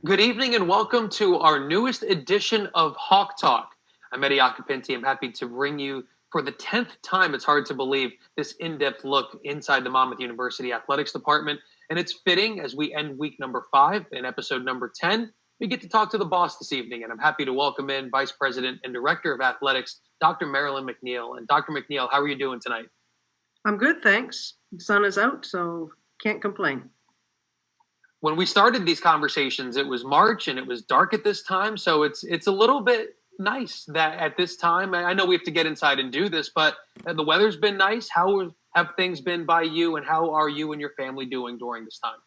Good evening and welcome to our newest edition of Hawk Talk. I'm Eddie Occupanti. I'm happy to bring you for the 10th time, it's hard to believe, this in-depth look inside the Monmouth University Athletics Department. And it's fitting as we end week number 5 and episode number 10. We get to talk to the boss this evening, and I'm happy to welcome in Vice President and Director of Athletics, Dr. Marilyn McNeil. And Dr. McNeil, how are you doing tonight? I'm good, thanks. The sun is out, so can't complain. When we started these conversations, it was March and it was dark at this time. So it's a little bit nice that at this time, I know we have to get inside and do this, but the weather's been nice. How have things been by you, and how are you and your family doing during this time?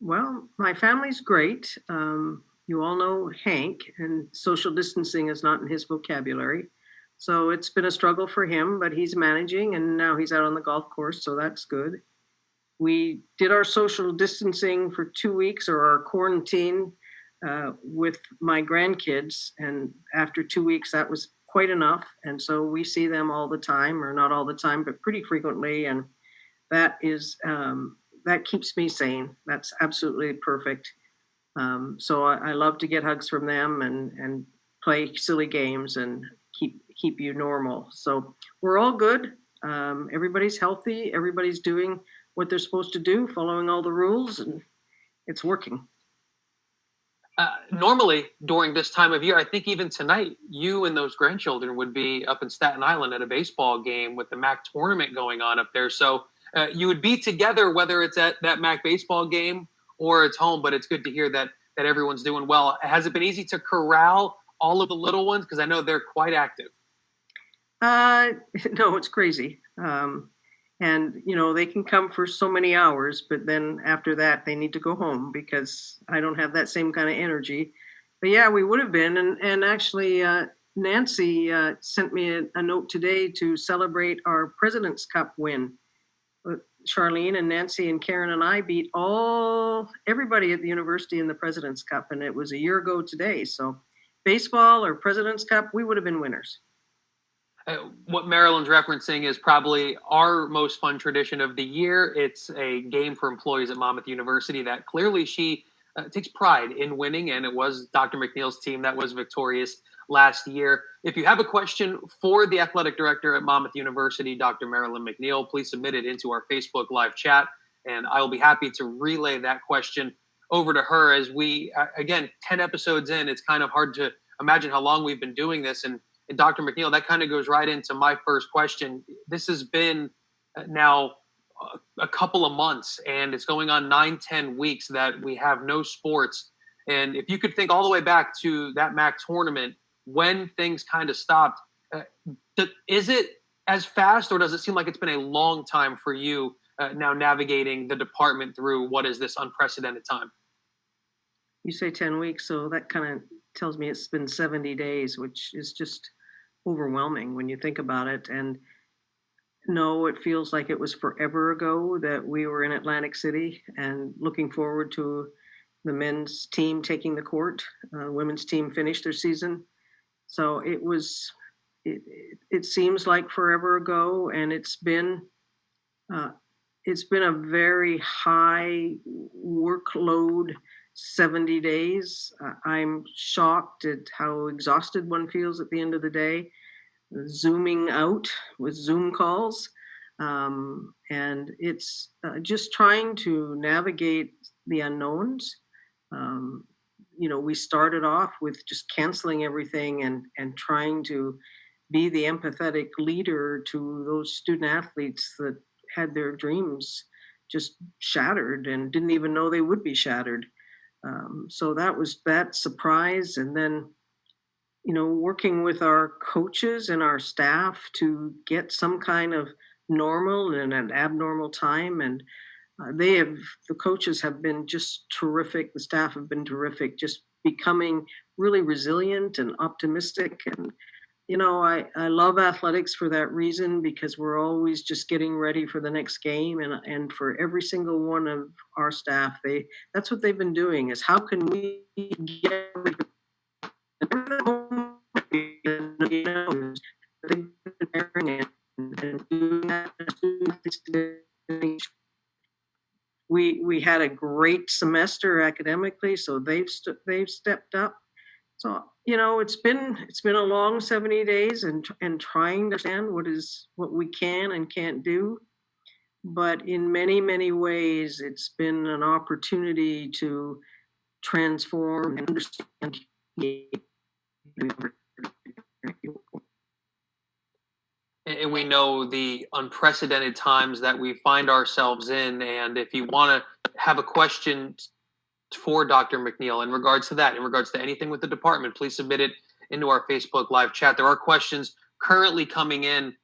Well, my family's great. You all know Hank, and social distancing is not in his vocabulary. So it's been a struggle for him, but he's managing, and now he's out on the golf course, so that's good. We did our social distancing for 2 weeks, or our quarantine, with my grandkids. And after 2 weeks, that was quite enough. And so we see them all the time, or not all the time, but pretty frequently. And that is, that keeps me sane. That's absolutely perfect. So I love to get hugs from them and play silly games and keep you normal. So we're all good. Everybody's healthy. Everybody's doing what they're supposed to do, following all the rules, and it's working. Normally, during this time of year, I think even tonight, you and those grandchildren would be up in Staten Island at a baseball game with the MAC tournament going on up there. So you would be together, whether it's at that MAC baseball game or it's home. But it's good to hear that everyone's doing well. Has it been easy to corral all of the little ones? Because I know they're quite active. No, it's crazy. And, they can come for so many hours, but then after that, they need to go home because I don't have that same kind of energy. But yeah, we would have been. And actually, Nancy sent me a note today to celebrate our President's Cup win. Charlene and Nancy and Karen and I beat everybody at the university in the President's Cup. And it was a year ago today. So baseball or President's Cup, we would have been winners. What Marilyn's referencing is probably our most fun tradition of the year. It's a game for employees at Monmouth University that clearly she takes pride in winning, and it was Dr. McNeil's team that was victorious last year. If you have a question for the athletic director at Monmouth University, Dr. Marilyn McNeil, please submit it into our Facebook live chat, and I will be happy to relay that question over to her. As we, again, 10 episodes in, it's kind of hard to imagine how long we've been doing this, and Dr. McNeil, that kind of goes right into my first question. This has been now a couple of months, and it's going on 9-10 weeks that we have no sports. And if you could think all the way back to that MAC tournament, when things kind of stopped, is it as fast, or does it seem like it's been a long time for you now navigating the department through what is this unprecedented time? You say 10 weeks, so that kind of tells me it's been 70 days, which is just overwhelming when you think about it. And no, it feels like it was forever ago that we were in Atlantic City and looking forward to the men's team taking the court. Women's team finished their season. So it seems like forever ago, and it's been a very high workload 70 days. I'm shocked at how exhausted one feels at the end of the day, zooming out with Zoom calls. And it's just trying to navigate the unknowns. We started off with just canceling everything and trying to be the empathetic leader to those student athletes that had their dreams just shattered and didn't even know they would be shattered. So that was that surprise. And then, working with our coaches and our staff to get some kind of normal and an abnormal time. And the coaches have been just terrific. The staff have been terrific, just becoming really resilient and optimistic. And I love athletics for that reason, because we're always just getting ready for the next game. And for every single one of our staff, that's what they've been doing, is how can we get preparing and doing that we had a great semester academically, so they've stepped up. So it's been a long 70 days, and trying to understand what we can and can't do. But in many ways, it's been an opportunity to transform and understand. And we know the unprecedented times that we find ourselves in. And if you want to have a question for Dr. McNeil in regards to that, in regards to anything with the department, please submit it into our Facebook live chat. There are questions currently coming in.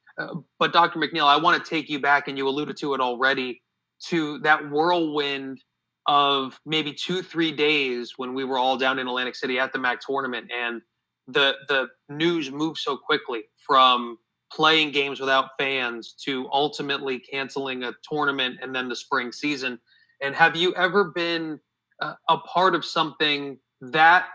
But Dr. McNeil, I want to take you back, and you alluded to it already, to that whirlwind of maybe 2-3 days when we were all down in Atlantic City at the MAC tournament, and the news moved so quickly from playing games without fans to ultimately canceling a tournament and then the spring season. And have you ever been a part of something that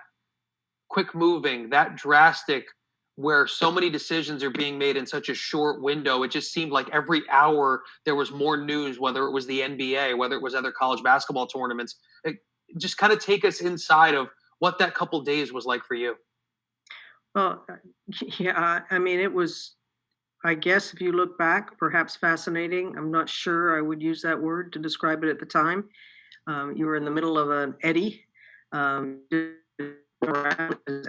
quick moving, that drastic, where so many decisions are being made in such a short window? It just seemed like every hour there was more news, whether it was the NBA, whether it was other college basketball tournaments. Just kind of take us inside of what that couple days was like for you. Well, yeah, I mean, it was, I guess, if you look back, perhaps fascinating. I'm not sure I would use that word to describe it at the time. You were in the middle of an eddy.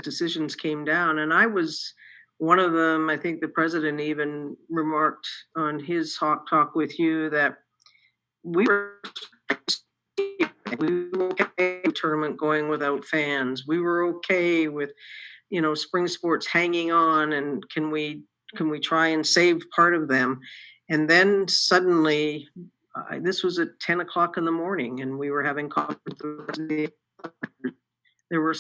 Decisions came down, and I was one of them. I think the president even remarked on his talk with you that we were we were okay with the tournament going without fans. We were okay with spring sports hanging on, and can we try and save part of them? And then suddenly, this was at 10 o'clock in the morning, and we were having coffee with the president. There were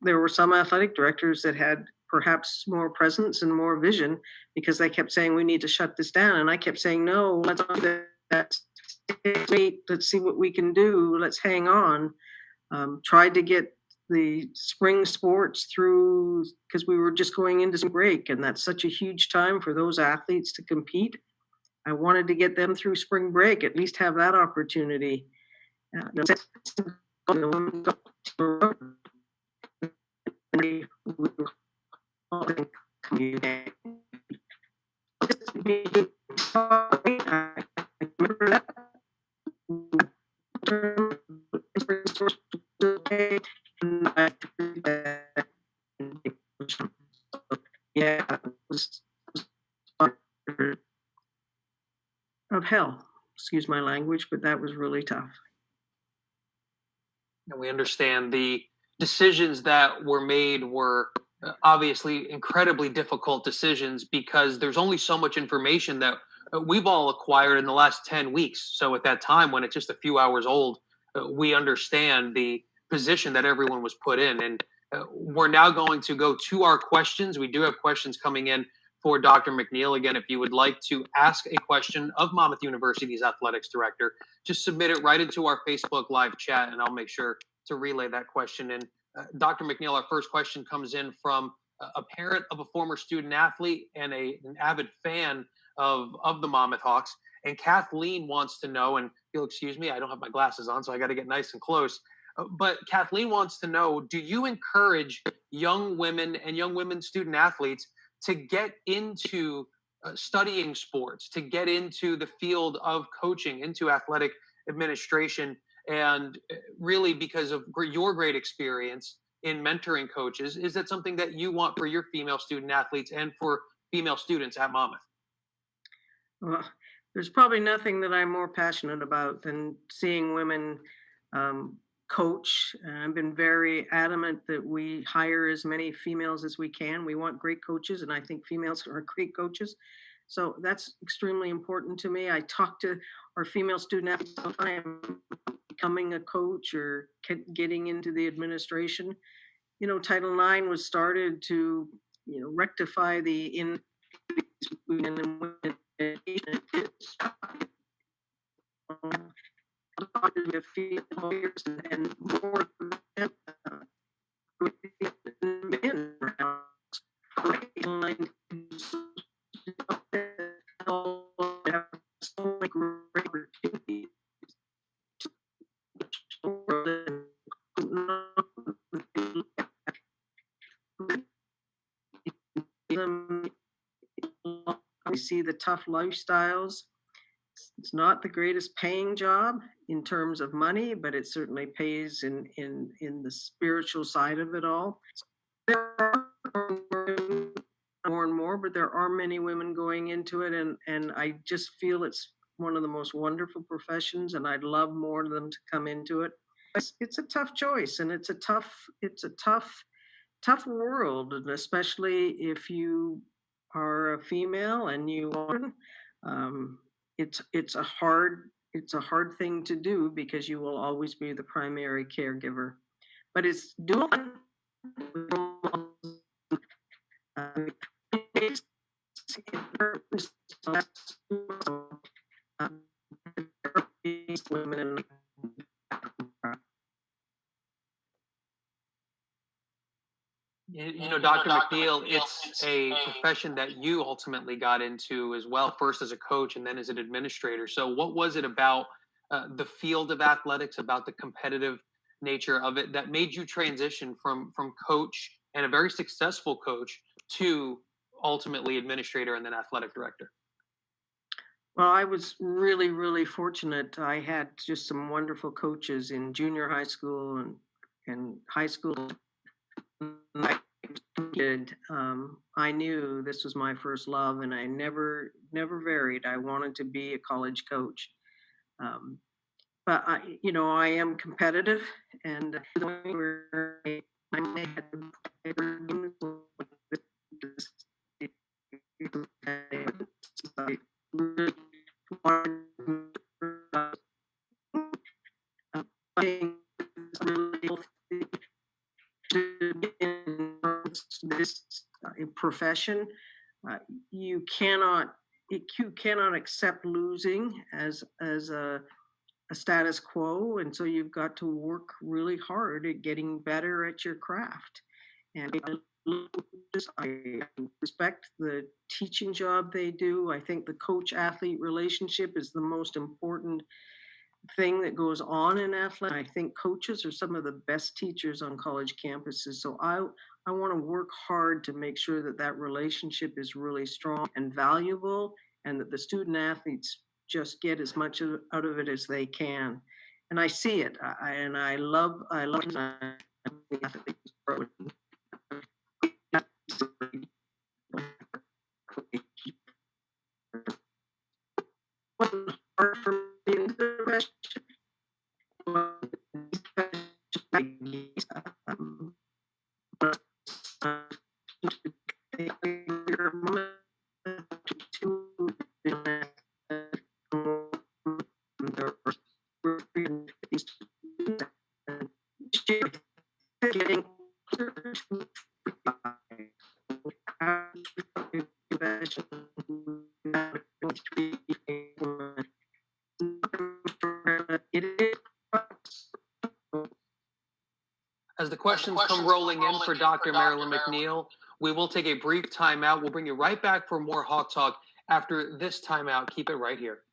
there were some athletic directors that had perhaps more presence and more vision, because they kept saying we need to shut this down, and I kept saying no, let's not do that. Wait, let's see what we can do. Let's hang on. Tried to get the spring sports through, because we were just going into spring break, and that's such a huge time for those athletes to compete. I wanted to get them through spring break, at least have that opportunity. We were calling community. I remember that. Yeah, it was of hell. Excuse my language, but that was really tough. And we understand the decisions that were made were obviously incredibly difficult decisions, because there's only so much information that we've all acquired in the last 10 weeks. So at that time, when it's just a few hours old, we understand the position that everyone was put in. And we're now going to go to our questions. We do have questions coming in for Dr. McNeil. Again, if you would like to ask a question of Monmouth University's athletics director, just submit it right into our Facebook live chat, and I'll make sure to relay that question. And Dr. McNeil, our first question comes in from a parent of a former student athlete and an avid fan of the Monmouth Hawks. And Kathleen wants to know, and you'll excuse me, I don't have my glasses on, so I got to get nice and close. But Kathleen wants to know, do you encourage young women and young women student athletes to get into studying sports, to get into the field of coaching, into athletic administration? And really, because of your great experience in mentoring coaches, is that something that you want for your female student athletes and for female students at Monmouth? Well, there's probably nothing that I'm more passionate about than seeing women coach. And I've been very adamant that we hire as many females as we can. We want great coaches, and I think females are great coaches. So that's extremely important to me. I talk to our female student athletes all the time, becoming a coach or getting into the administration. Title IX was started to, rectify the in men and women education. With female lawyers and more men around. So many great opportunities see the tough lifestyles. It's not the greatest paying job in terms of money, but it certainly pays in the spiritual side of it all. There are more and more, but there are many women going into it, and I just feel it's one of the most wonderful professions, and I'd love more of them to come into it. It's a tough choice, and it's a tough world, and especially if you are a female and you are, um, it's a hard thing to do because you will always be the primary caregiver. But it's doable. Uh, women. Dr. McNeil, it's a profession that you ultimately got into as well, first as a coach and then as an administrator. So, what was it about the field of athletics, about the competitive nature of it, that made you transition from coach and a very successful coach to ultimately administrator and then athletic director? Well, I was really, really fortunate. I had just some wonderful coaches in junior high school and high school. I knew this was my first love, and I never varied. I wanted to be a college coach. Um, but I am competitive, and this profession, uh, you cannot you cannot accept losing as a status quo, and so you've got to work really hard at getting better at your craft. And I respect the teaching job they do. I think the coach athlete relationship is the most important thing that goes on in athletics. I think coaches are some of the best teachers on college campuses. So I want to work hard to make sure that that relationship is really strong and valuable, and that the student athletes just get as much out of it as they can. And I see it, and I love hard for me As the questions come rolling in for Dr. Marilyn McNeil, we will take a brief timeout. We'll bring you right back for more Hawk Talk after this timeout. Keep it right here.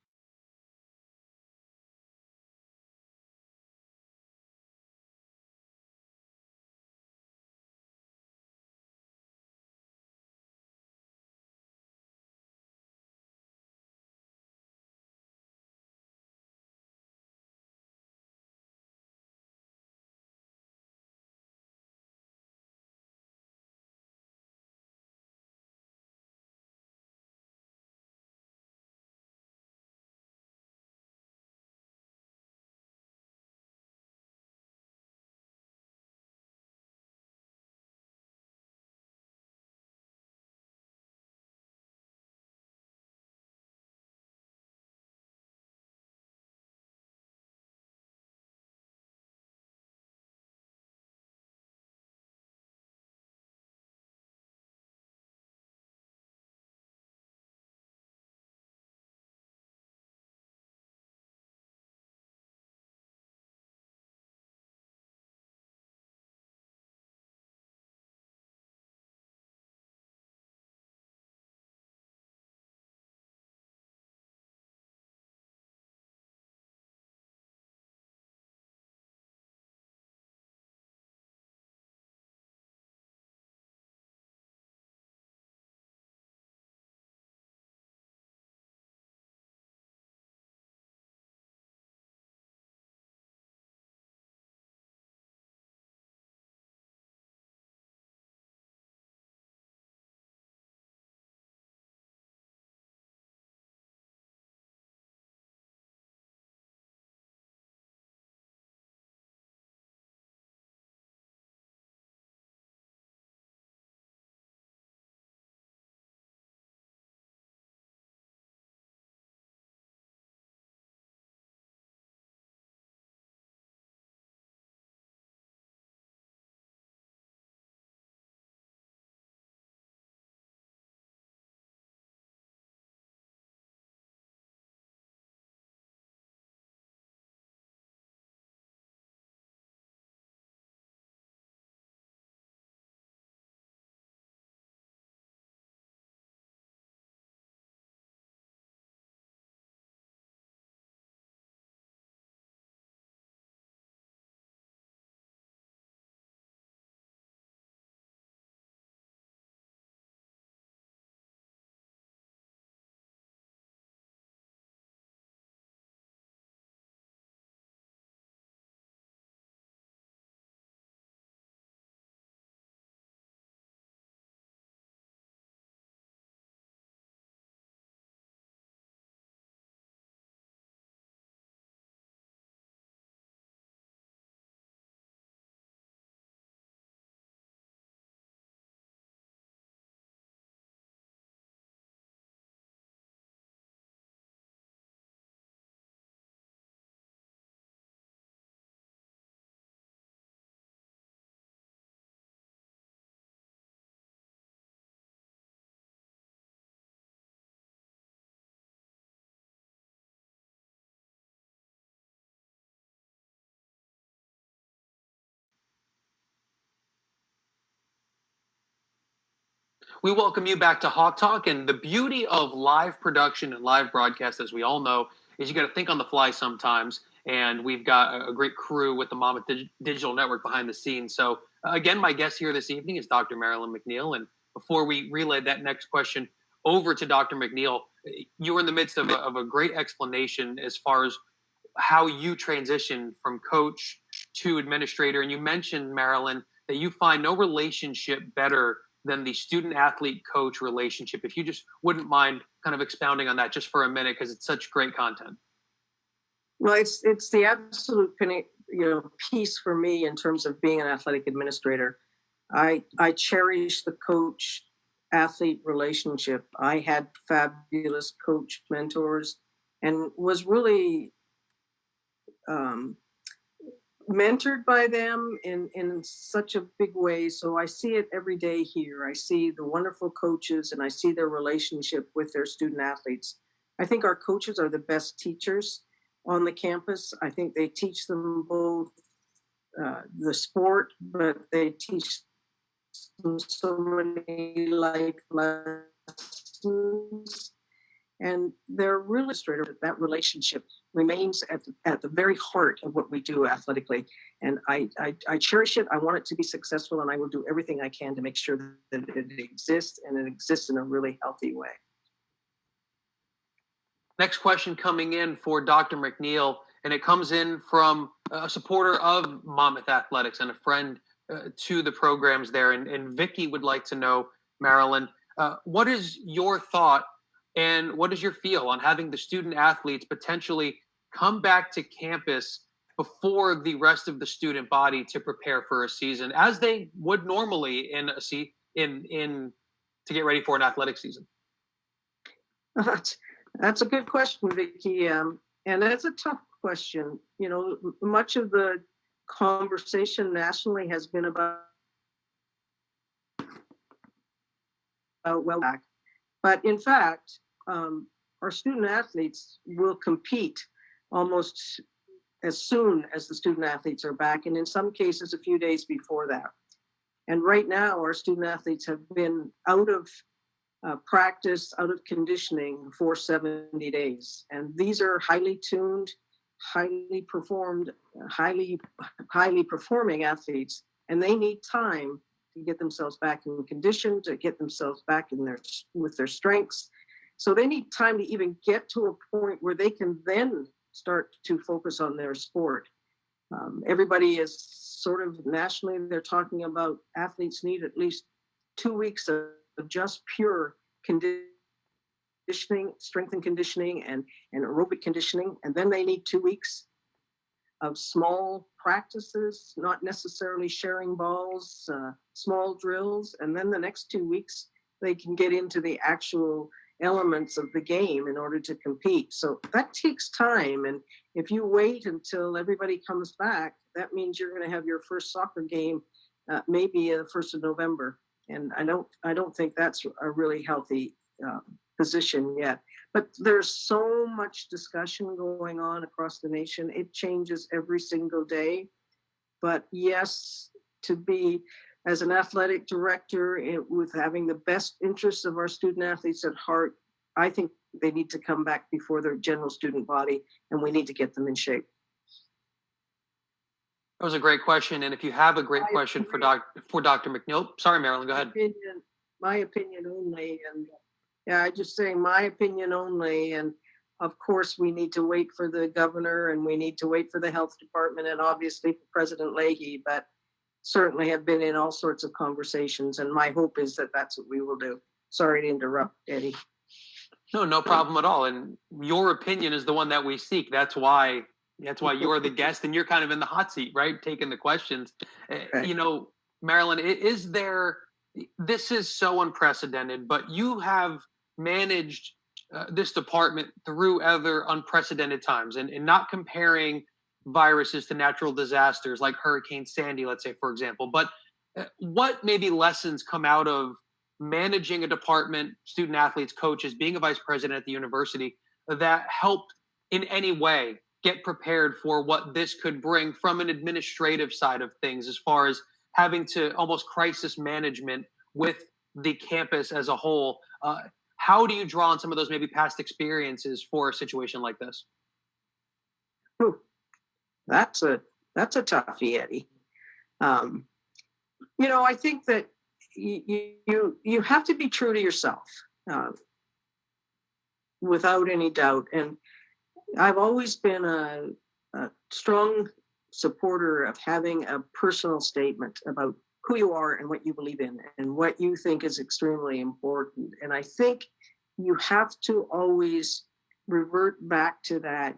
we welcome you back to Hawk Talk. And the beauty of live production and live broadcast, as we all know, is you got to think on the fly sometimes. And we've got a great crew with the Monmouth Digital Network behind the scenes. So, again, my guest here this evening is Dr. Marilyn McNeil. And before we relay that next question over to Dr. McNeil, you were in the midst of a great explanation as far as how you transitioned from coach to administrator. And you mentioned, Marilyn, that you find no relationship better than the student athlete coach relationship. If you just wouldn't mind kind of expounding on that just for a minute, because it's such great content. Well, it's the absolute piece for me in terms of being an athletic administrator. I cherish the coach athlete relationship. I had fabulous coach mentors and was really mentored by them in such a big way. So I see it every day here. I see the wonderful coaches and I see their relationship with their student athletes. I think our coaches are the best teachers on the campus. I think they teach them both the sport, but they teach them so many life lessons. And they're really straight over that relationship remains at the very heart of what we do athletically. And I cherish it. I want it to be successful, and I will do everything I can to make sure that it exists, and it exists in a really healthy way. Next question coming in for Dr. McNeil, and it comes in from a supporter of Monmouth Athletics and a friend to the programs there. And Vicky would like to know, Marilyn, what is your thought and what is your feel on having the student athletes potentially come back to campus before the rest of the student body to prepare for a season, as they would normally to get ready for an athletic season? That's a good question, Vicky, and that's a tough question. You know, much of the conversation nationally has been about well back. But in fact, our student athletes will compete almost as soon as the student athletes are back, and in some cases, a few days before that. And right now, our student athletes have been out of practice, out of conditioning for 70 days. And these are highly tuned, highly performing athletes, and they need time to get themselves back in condition, to get themselves back with their strengths. So they need time to even get to a point where they can then start to focus on their sport. Everybody is sort of nationally, they're talking about athletes need at least 2 weeks of just pure conditioning, strength and conditioning, and aerobic conditioning. And then they need 2 weeks of small practices, not necessarily sharing balls, small drills. And then the next 2 weeks, they can get into the actual elements of the game in order to compete. So that takes time. And if you wait until everybody comes back, that means you're going to have your first soccer game maybe the 1st of November. And I don't think that's a really healthy position yet. But there's so much discussion going on across the nation. It changes every single day. But yes, to be as an athletic director with having the best interests of our student athletes at heart, I think they need to come back before their general student body, and we need to get them in shape. That was a great question. And if you have a great question for Dr. McNeil, sorry, Marilyn, go ahead. My opinion only. And yeah, I just say my opinion only. And of course, we need to wait for the governor, and we need to wait for the health department, and obviously for President Leahy, but certainly have been in all sorts of conversations. And my hope is that that's what we will do. Sorry to interrupt, Eddie. No problem at all. And your opinion is the one that we seek. That's why you're the guest, and you're kind of in the hot seat, right? Taking the questions. Okay. You know, Marilyn, this is so unprecedented, but you have managed this department through other unprecedented times, and not comparing viruses to natural disasters like Hurricane Sandy, let's say, for example. But what maybe lessons come out of managing a department, student athletes, coaches, being a vice president at the university that helped in any way get prepared for what this could bring from an administrative side of things, as far as having to almost crisis management with the campus as a whole. How do you draw on some of those maybe past experiences for a situation like this? Whew, that's a toughie, Eddie. Um, I think that you have to be true to yourself, uh, without any doubt. And I've always been a strong supporter of having a personal statement about who you are and what you believe in and what you think is extremely important. And I think you have to always revert back to that.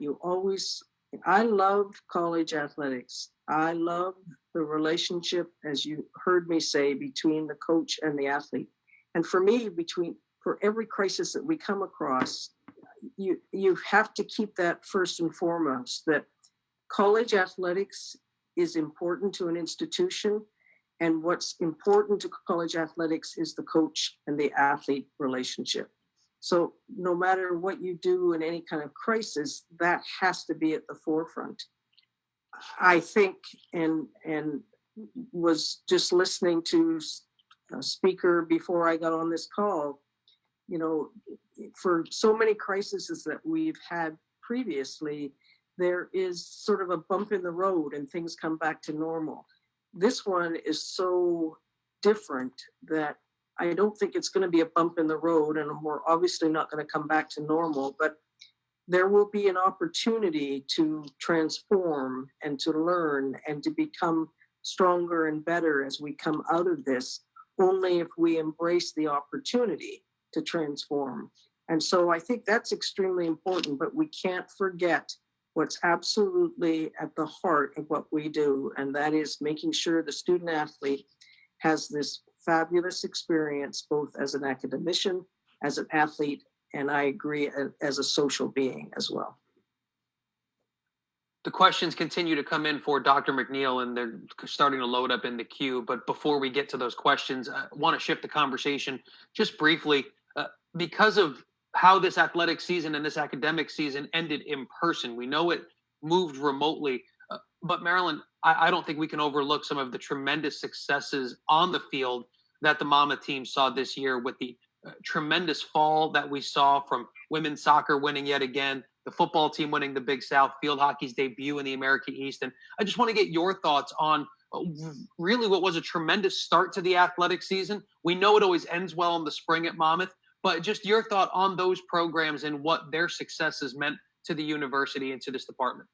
I love college athletics. I love the relationship, as you heard me say, between the coach and the athlete. And for me, for every crisis that we come across, you have to keep that first and foremost, that college athletics is important to an institution, and what's important to college athletics is the coach and the athlete relationship. So no matter what you do in any kind of crisis, that has to be at the forefront. I think, and was just listening to a speaker before I got on this call, for so many crises that we've had previously, there is sort of a bump in the road and things come back to normal. This one is so different that I don't think it's going to be a bump in the road, and we're obviously not going to come back to normal, but there will be an opportunity to transform and to learn and to become stronger and better as we come out of this, only if we embrace the opportunity to transform. And so I think that's extremely important, but we can't forget what's absolutely at the heart of what we do, and that is making sure the student athlete has this fabulous experience, both as an academician, as an athlete, and I agree, as a social being as well. The questions continue to come in for Dr. McNeil, and they're starting to load up in the queue. But before we get to those questions, I want to shift the conversation just briefly, because of how this athletic season and this academic season ended in person. We know it moved remotely, but Marilyn, I don't think we can overlook some of the tremendous successes on the field that the Mama team saw this year, with the tremendous fall that we saw from women's soccer winning yet again, the football team winning the Big South, field hockey's debut in the America East. And I just want to get your thoughts on really what was a tremendous start to the athletic season. We know it always ends well in the spring at Monmouth, but just your thought on those programs and what their successes meant to the university and to this department.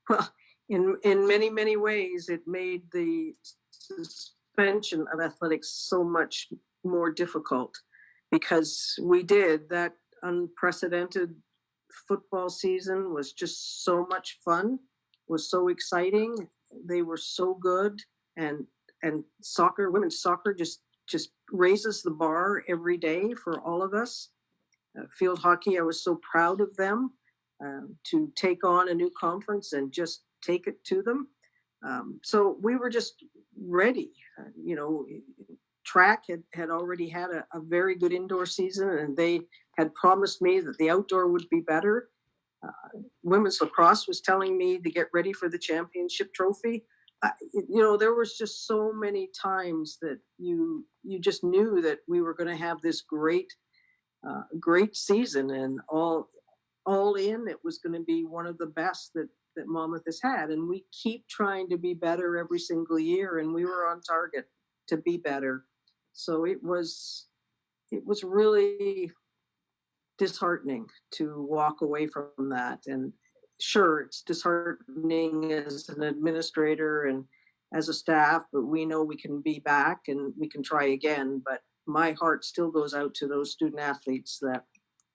Well, in many, many ways, it made the suspension of athletics so much more difficult, because that unprecedented football season was just so much fun, was so exciting. They were so good, and soccer, women's soccer, just raises the bar every day for all of us. Field hockey, I was so proud of them to take on a new conference and just take it to them. So we were just ready. Track had already had a very good indoor season, and they had promised me that the outdoor would be better. Women's lacrosse was telling me to get ready for the championship trophy. There was just so many times that you just knew that we were going to have this great season, and all in, it was going to be one of the best that Monmouth has had. And we keep trying to be better every single year, and we were on target to be better. So it was really disheartening to walk away from that. And sure, it's disheartening as an administrator and as a staff, but we know we can be back and we can try again. But my heart still goes out to those student athletes that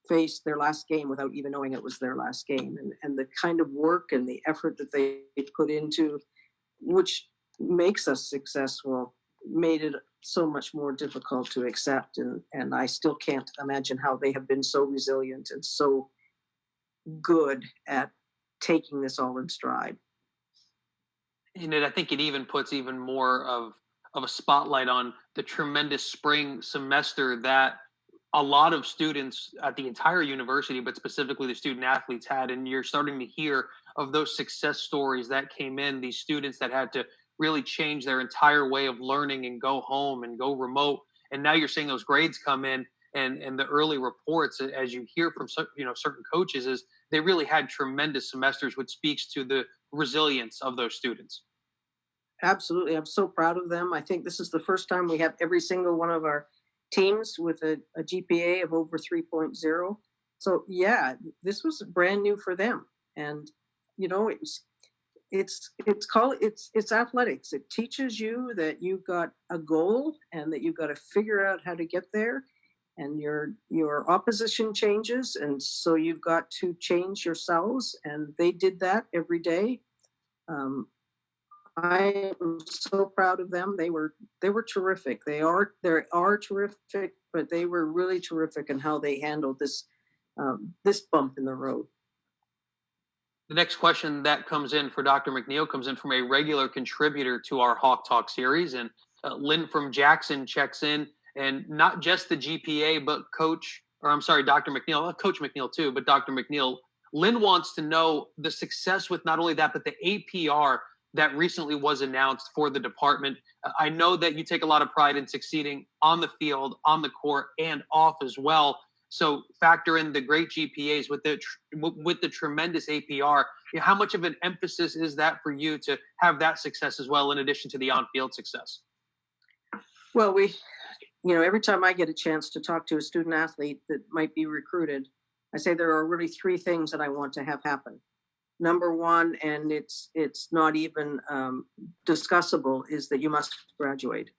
faced their last game without even knowing it was their last game, and the kind of work and the effort that they put into, which makes us successful, made it so much more difficult to accept. And I still can't imagine how they have been so resilient and so good at taking this all in stride. And I think it even puts even more of a spotlight on the tremendous spring semester that a lot of students at the entire university, but specifically the student athletes, had. And you're starting to hear of those success stories that came in, these students that had to really change their entire way of learning and go home and go remote. And now you're seeing those grades come in, and the early reports, as you hear from certain coaches, is they really had tremendous semesters, which speaks to the resilience of those students. Absolutely. I'm so proud of them. I think this is the first time we have every single one of our teams with a GPA of over 3.0. So yeah, this was brand new for them. And it's athletics. It teaches you that you've got a goal and that you've got to figure out how to get there. And your opposition changes, and so you've got to change yourselves. And they did that every day. Um, I am so proud of them. They were terrific. They are terrific, but they were really terrific in how they handled this bump in the road. The next question that comes in for Dr. McNeil comes in from a regular contributor to our Hawk Talk series, and Lynn from Jackson checks in, and not just the GPA, but Dr. McNeil, Coach McNeil too, but Dr. McNeil. Lynn wants to know the success with not only that, but the APR that recently was announced for the department. I know that you take a lot of pride in succeeding on the field, on the court, and off as well. So factor in the great GPAs with the tremendous APR. How much of an emphasis is that for you to have that success as well, in addition to the on-field success? Well, every time I get a chance to talk to a student athlete that might be recruited, I say there are really three things that I want to have happen. Number one, and it's not even discussable, is that you must graduate.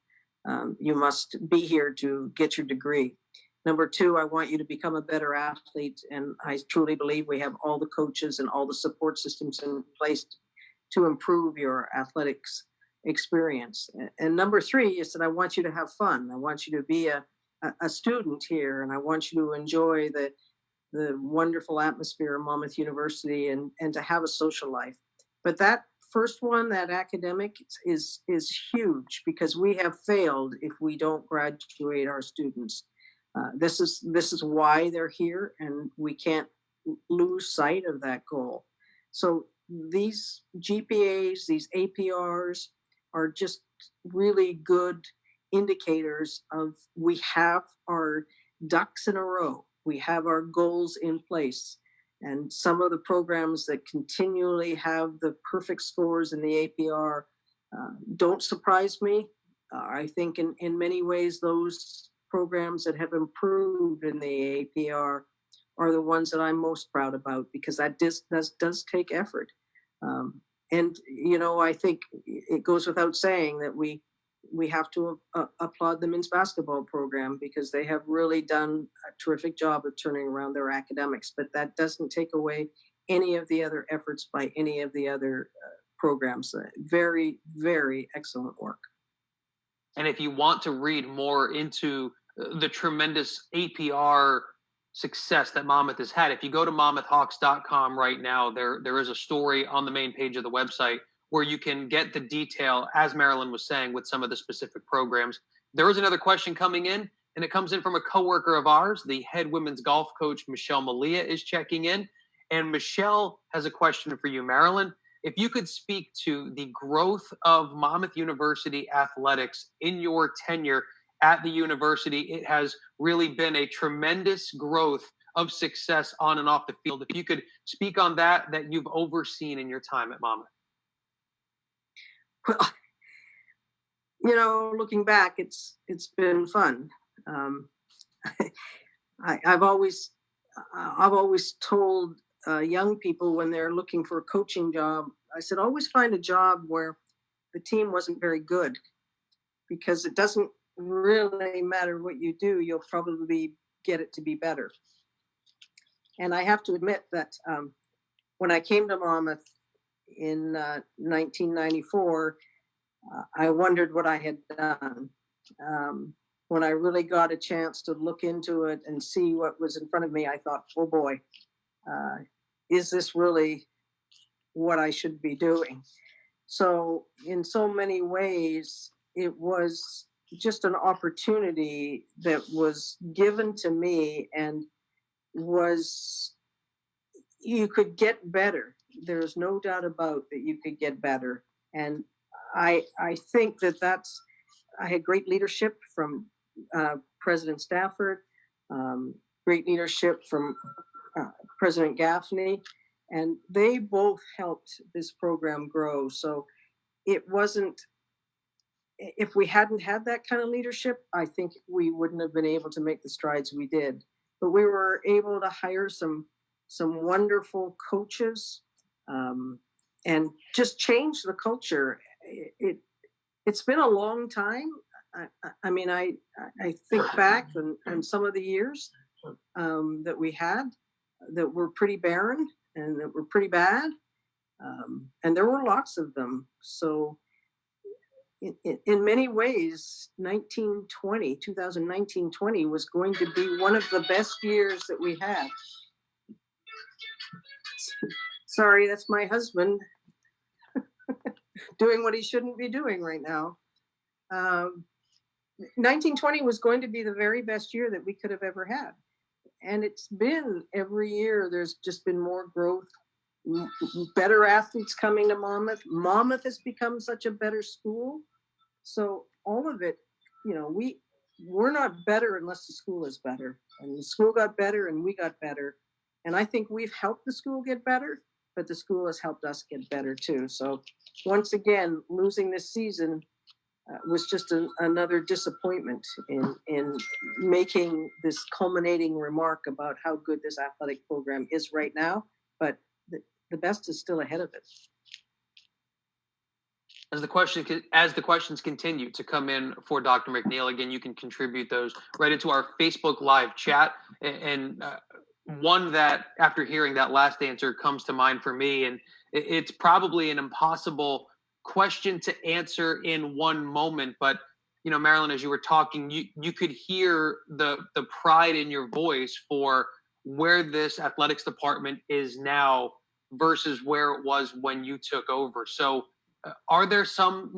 You must be here to get your degree. Number two, I want you to become a better athlete, and I truly believe we have all the coaches and all the support systems in place to improve your athletics experience. And number three is that I want you to have fun. I want you to be a student here, and I want you to enjoy the wonderful atmosphere of Monmouth University, and to have a social life. But that first one, that academic, is huge, because we have failed if we don't graduate our students. This is why they're here, and we can't lose sight of that goal. So these GPAs, these APRs, are just really good indicators of we have our ducks in a row. We have our goals in place. And some of the programs that continually have the perfect scores in the APR don't surprise me. I think in many ways, those programs that have improved in the APR are the ones that I'm most proud about, because that does take effort. And I think it goes without saying that we have to applaud the men's basketball program, because they have really done a terrific job of turning around their academics. But that doesn't take away any of the other efforts by any of the other programs. Very, very excellent work. And if you want to read more into the tremendous APR success that Monmouth has had, if you go to monmouthhawks.com right now, there is a story on the main page of the website where you can get the detail, as Marilyn was saying, with some of the specific programs. There is another question coming in, and it comes in from a coworker of ours. The head women's golf coach, Michelle Malia, is checking in. And Michelle has a question for you, Marilyn. If you could speak to the growth of Monmouth University athletics in your tenure at the university, it has really been a tremendous growth of success on and off the field. If you could speak on that you've overseen in your time at Monmouth. Well, looking back, it's been fun. I've always told young people when they're looking for a coaching job, I said, always find a job where the team wasn't very good, because it doesn't really matter what you do, you'll probably get it to be better. And I have to admit that when I came to Monmouth in 1994, I wondered what I had done. When I really got a chance to look into it and see what was in front of me, I thought, oh boy, is this really what I should be doing? So in so many ways, it was just an opportunity that was given to me, and you could get better. There's no doubt about that you could get better. And I think I had great leadership from President Stafford, great leadership from President Gaffney, and they both helped this program grow. So it wasn't, if we hadn't had that kind of leadership, I think we wouldn't have been able to make the strides we did. But we were able to hire some wonderful coaches, and just change the culture. It's been a long time. I mean, I think back on some of the years that we had that were pretty barren and that were pretty bad, and there were lots of them. So in many ways, 2019-20 was going to be one of the best years that we had. Sorry, that's my husband doing what he shouldn't be doing right now. 1920 was going to be the very best year that we could have ever had. And it's been every year, there's just been more growth, better athletes coming to Monmouth. Monmouth has become such a better school. So all of it, you know, we're not better unless the school is better. And the school got better and we got better. And I think we've helped the school get better, but the school has helped us get better too. So once again, losing this season was just another disappointment in making this culminating remark about how good this athletic program is right now. But the best is still ahead of it. As the questions continue to come in for Dr. McNeil, again, you can contribute those right into our Facebook Live chat. And one that, after hearing that last answer, comes to mind for me, and it's probably an impossible question to answer in one moment. But you know, Marilyn, as you were talking, you could hear the pride in your voice for where this athletics department is now versus where it was when you took over. So are there some,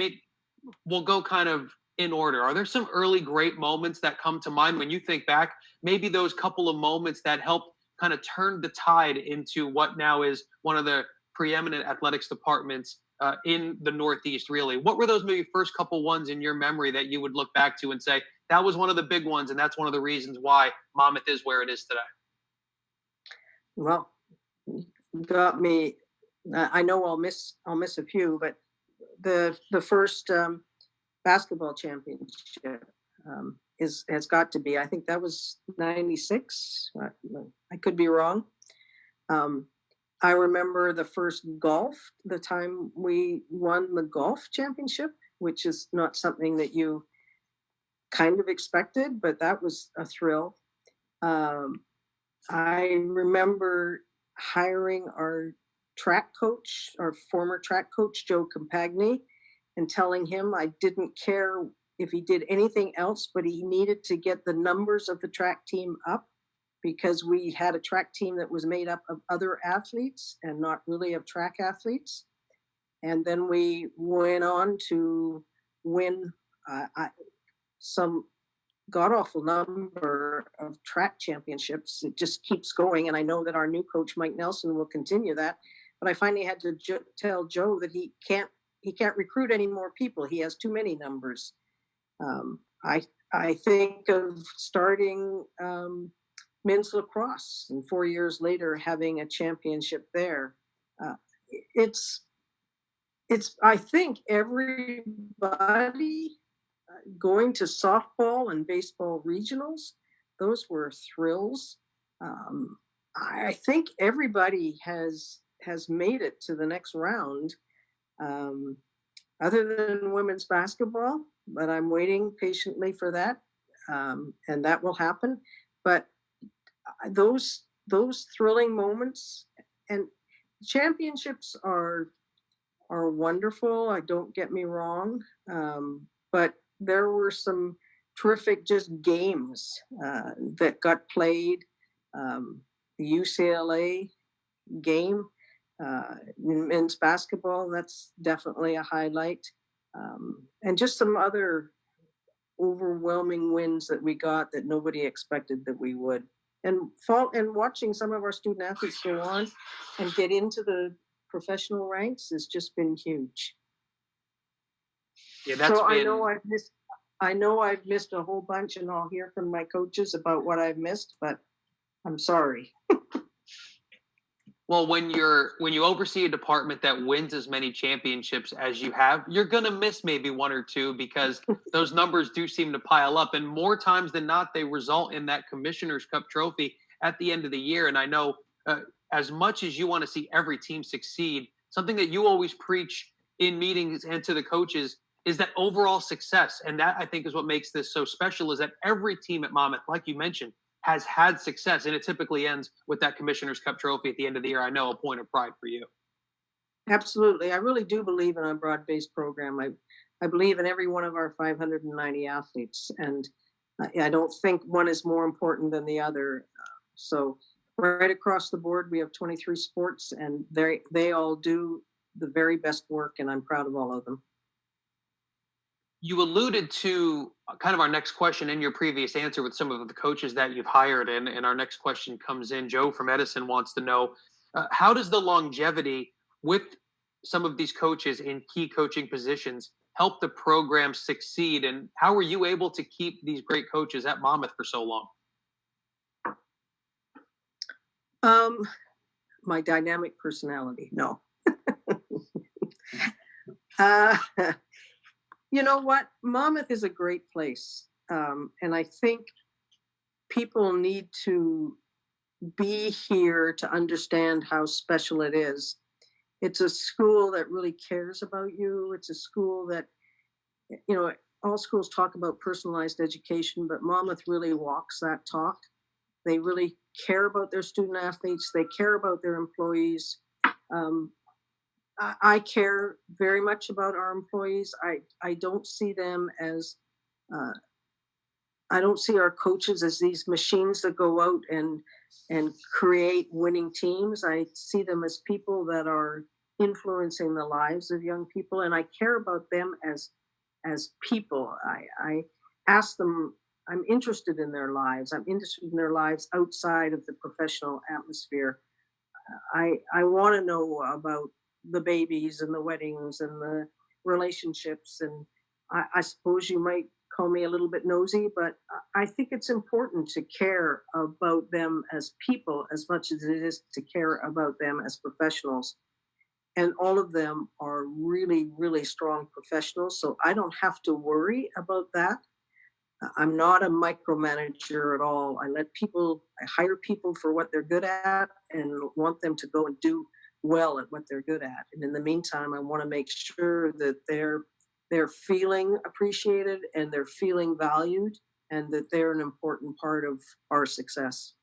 we'll go kind of in order, are there some early great moments that come to mind when you think back, maybe those couple of moments that helped kind of turn the tide into what now is one of the preeminent athletics departments in the Northeast, really? What were those maybe first couple ones in your memory that you would look back to and say, that was one of the big ones, and that's one of the reasons why Monmouth is where it is today? Well, got me. I know I'll miss a few, but the first basketball championship has got to be. I think that was '96. I could be wrong. I remember the first golf, the time we won the golf championship, which is not something that you kind of expected, but that was a thrill. I remember hiring our track coach, our former track coach, Joe Compagni, and telling him I didn't care if he did anything else, but he needed to get the numbers of the track team up, because we had a track team that was made up of other athletes and not really of track athletes. And then we went on to win some god-awful number of track championships. It just keeps going. And I know that our new coach, Mike Nelson, will continue that. But I finally had to tell Joe that he can't recruit any more people. He has too many numbers. I think of starting men's lacrosse, and 4 years later having a championship there. It's I think everybody going to softball and baseball regionals, those were thrills. I think everybody has made it to the next round, other than women's basketball, but I'm waiting patiently for that, and that will happen. But those thrilling moments, and championships are wonderful. Don't get me wrong, but there were some terrific just games that got played. The UCLA game in men's basketball, that's definitely a highlight, and just some other overwhelming wins that we got that nobody expected that we would. And watching some of our student athletes go on and get into the professional ranks has just been huge. Yeah, that's so been... I know I know I've missed a whole bunch, and I'll hear from my coaches about what I've missed, but I'm sorry. Well, when you oversee a department that wins as many championships as you have, you're going to miss maybe one or two because those numbers do seem to pile up, and more times than not they result in that Commissioner's Cup trophy at the end of the year. And I know as much as you want to see every team succeed, something that you always preach in meetings and to the coaches is that overall success. And that, I think, is what makes this so special, is that every team at Monmouth, like you mentioned, has had success, and it typically ends with that Commissioner's Cup trophy at the end of the year. I know, a point of pride for you. Absolutely. I really do believe in a broad-based program. I believe in every one of our 590 athletes, and I don't think one is more important than the other. So right across the board, we have 23 sports, and they all do the very best work, and I'm proud of all of them. You alluded to kind of our next question in your previous answer with some of the coaches that you've hired, and our next question comes in. Joe from Edison wants to know, how does the longevity with some of these coaches in key coaching positions help the program succeed, and how were you able to keep these great coaches at Monmouth for so long? My dynamic personality. No. uh, you know what? Monmouth is a great place. And I think people need to be here to understand how special it is. It's a school that really cares about you. It's a school that, you know, all schools talk about personalized education, but Monmouth really walks that talk. They really care about their student athletes. They care about their employees. I care very much about our employees. I don't see them as, I don't see our coaches as these machines that go out and create winning teams. I see them as people that are influencing the lives of young people, and I care about them as people. I ask them. I'm interested in their lives. I'm interested in their lives outside of the professional atmosphere. I want to know about the babies and the weddings and the relationships. And I suppose you might call me a little bit nosy, but I think it's important to care about them as people as much as it is to care about them as professionals. And all of them are really, really strong professionals. So I don't have to worry about that. I'm not a micromanager at all. I hire people for what they're good at and want them to go and do well at what they're good at. And in the meantime, I want to make sure that they're feeling appreciated and they're feeling valued and that they're an important part of our success.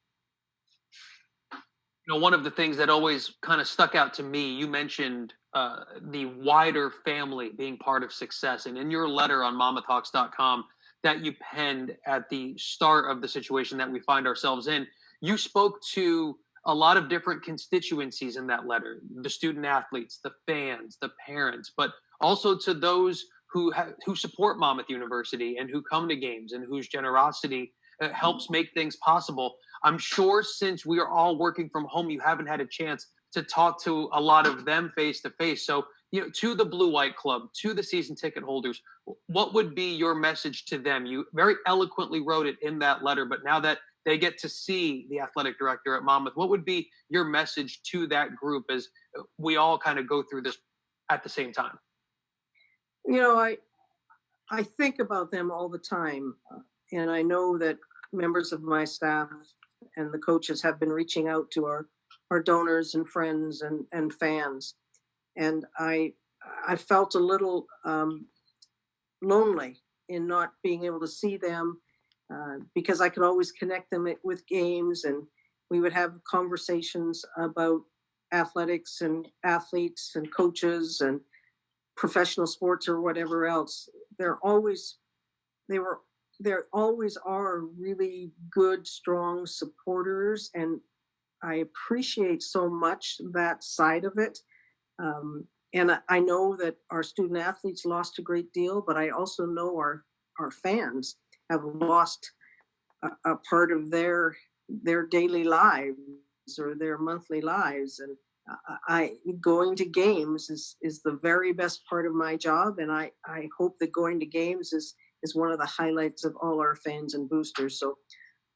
You know, one of the things that always kind of stuck out to me, you mentioned the wider family being part of success. And in your letter on monmouthhawks.com that you penned at the start of the situation that we find ourselves in, you spoke to a lot of different constituencies in that letter: the student athletes, the fans, the parents, but also to those who support Monmouth University and who come to games and whose generosity helps make things possible. I'm sure since we are all working from home, you haven't had a chance to talk to a lot of them face to face. So, you know, to the Blue White Club, to the season ticket holders, what would be your message to them? You very eloquently wrote it in that letter, but now that they get to see the athletic director at Monmouth, what would be your message to that group as we all kind of go through this at the same time? You know, I think about them all the time, and I know that members of my staff and the coaches have been reaching out to our donors and friends and fans, and I felt a little lonely in not being able to see them because I could always connect them with games, and we would have conversations about athletics and athletes and coaches and professional sports or whatever else. They're always there always are really good, strong supporters, and I appreciate so much that side of it. And I know that our student athletes lost a great deal, but I also know our fans have lost a part of their daily lives or their monthly lives. And I going to games is the very best part of my job, and I hope that going to games is one of the highlights of all our fans and boosters. So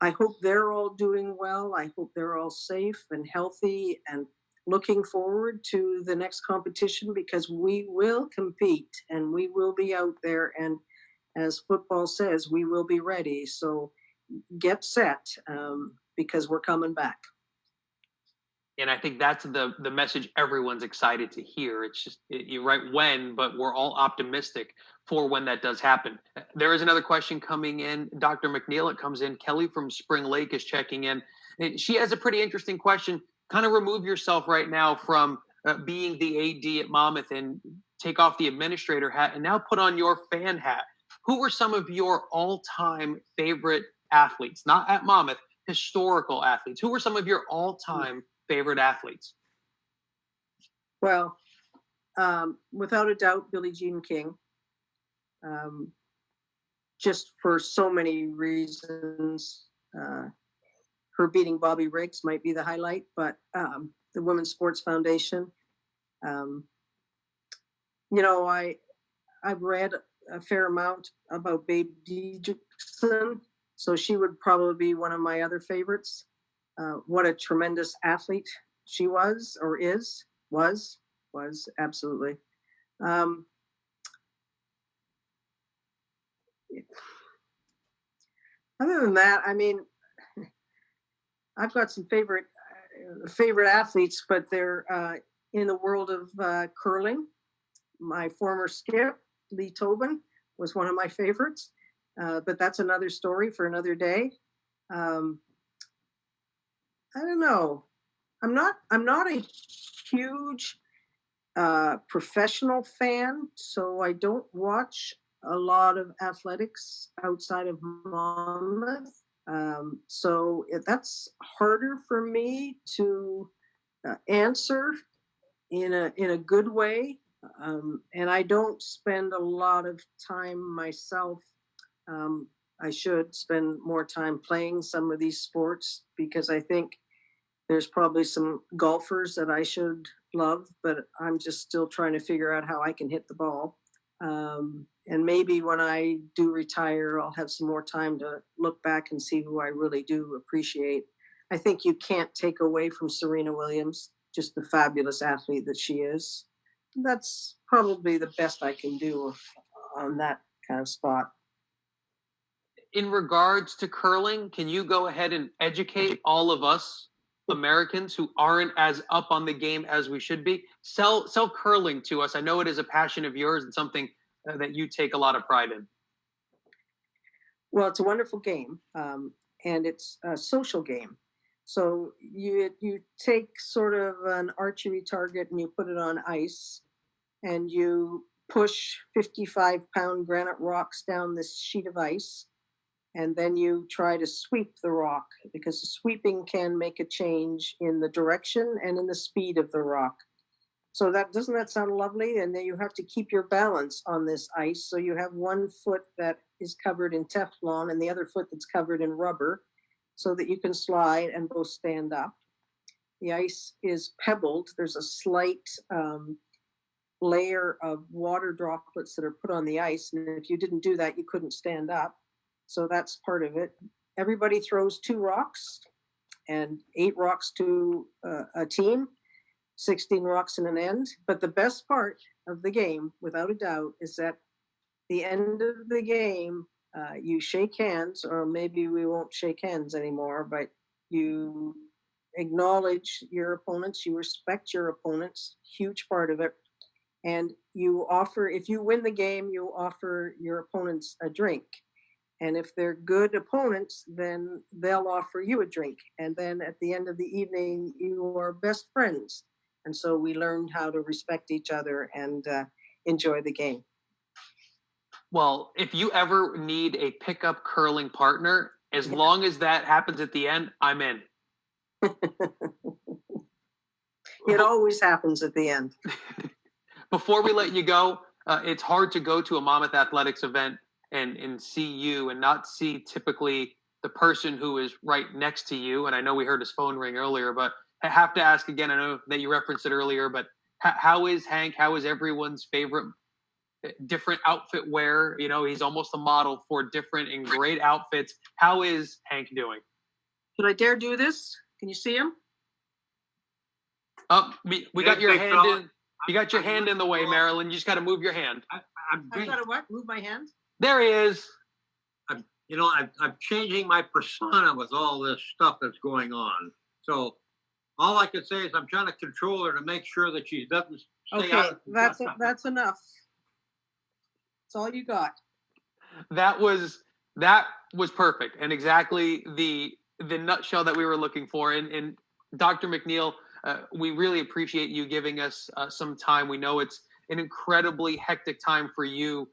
I hope they're all doing well. I hope they're all safe and healthy and looking forward to the next competition, because we will compete and we will be out there. And as football says, we will be ready. So get set, because we're coming back. And I think that's the message everyone's excited to hear. It's just you're right when, but we're all optimistic for when that does happen. There is another question coming in, Dr. McNeil. It comes in. Kelly from Spring Lake is checking in. She has a pretty interesting question. Kind of remove yourself right now from being the AD at Monmouth and take off the administrator hat and now put on your fan hat. Who were some of your all-time favorite athletes? Not at Monmouth, historical athletes. Who were some of your all-time favorite athletes? Well, without a doubt, Billie Jean King. Just for so many reasons. Her beating Bobby Riggs might be the highlight, but the Women's Sports Foundation. I've read a fair amount about Babe Didrikson, so she would probably be one of my other favorites. What a tremendous athlete she was, or is, was absolutely. Other than that, I mean, I've got some favorite athletes, but they're in the world of curling. My former skip, Lee Tobin, was one of my favorites, but that's another story for another day. I don't know. I'm not a huge professional fan, so I don't watch a lot of athletics outside of Monmouth. So that's harder for me to answer in a good way. And I don't spend a lot of time myself. I should spend more time playing some of these sports, because I think there's probably some golfers that I should love, but I'm just still trying to figure out how I can hit the ball. And maybe when I do retire, I'll have some more time to look back and see who I really do appreciate. I think you can't take away from Serena Williams, just the fabulous athlete that she is. That's probably the best I can do on that kind of spot. In regards to curling, can you go ahead and educate all of us Americans who aren't as up on the game as we should be? Sell curling to us. I know it is a passion of yours and something that you take a lot of pride in. Well, it's a wonderful game, and it's a social game. So you take sort of an archery target and you put it on ice, and you push 55-pound granite rocks down this sheet of ice, and then you try to sweep the rock, because the sweeping can make a change in the direction and in the speed of the rock. So doesn't that sound lovely? And then you have to keep your balance on this ice. So you have one foot that is covered in Teflon and the other foot that's covered in rubber, so that you can slide and both stand up. The ice is pebbled. There's a slight layer of water droplets that are put on the ice. And if you didn't do that, you couldn't stand up. So that's part of it. Everybody throws 2 rocks, and 8 rocks to a team, 16 rocks in an end. But the best part of the game, without a doubt, is that the end of the game, you shake hands, or maybe we won't shake hands anymore, but you acknowledge your opponents, you respect your opponents, huge part of it. And you offer, if you win the game, you offer your opponents a drink. And if they're good opponents, then they'll offer you a drink. And then at the end of the evening, you are best friends. And so we learned how to respect each other and enjoy the game. Well, if you ever need a pickup curling partner, as long as that happens at the end, I'm in. It always happens at the end. Before we let you go, it's hard to go to a Monmouth Athletics event and see you and not see typically the person who is right next to you. And I know we heard his phone ring earlier, but I have to ask again. I know that you referenced it earlier, but how is Hank? How is everyone's favorite different outfit wear. You know, he's almost a model for different and great outfits. How is Hank doing? Should I dare do this? Can you see him? We got your hand in. You got your hand in the way, Marilyn. You just got to move your hand. I've got to what? Move my hand? There he is. I'm changing my persona with all this stuff that's going on. So all I can say is I'm trying to control her to make sure that she doesn't stay out of that's enough. That's all you got. That was perfect and exactly the nutshell that we were looking for. And Dr. McNeil, we really appreciate you giving us some time. We know it's an incredibly hectic time for you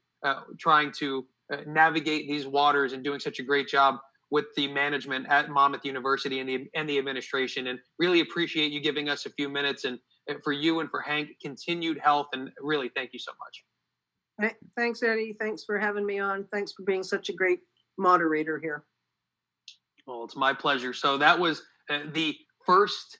trying to navigate these waters and doing such a great job with the management at Monmouth University and the administration, and really appreciate you giving us a few minutes, and for you and for Hank, continued health, and really thank you so much. Thanks, Eddie. Thanks for having me on. Thanks for being such a great moderator here. Well, it's my pleasure. So that was the first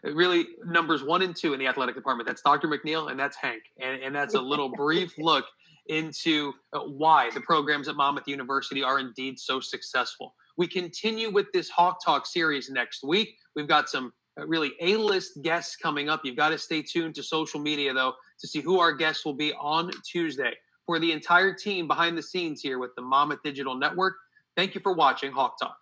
really numbers 1 and 2 in the athletic department. That's Dr. McNeil and that's Hank. And that's a little brief look into why the programs at Monmouth University are indeed so successful. We continue with this Hawk Talk series next week. We've got some really A-list guests coming up. You've got to stay tuned to social media, though, to see who our guests will be on Tuesday. For the entire team behind the scenes here with the Monmouth Digital Network, thank you for watching Hawk Talk.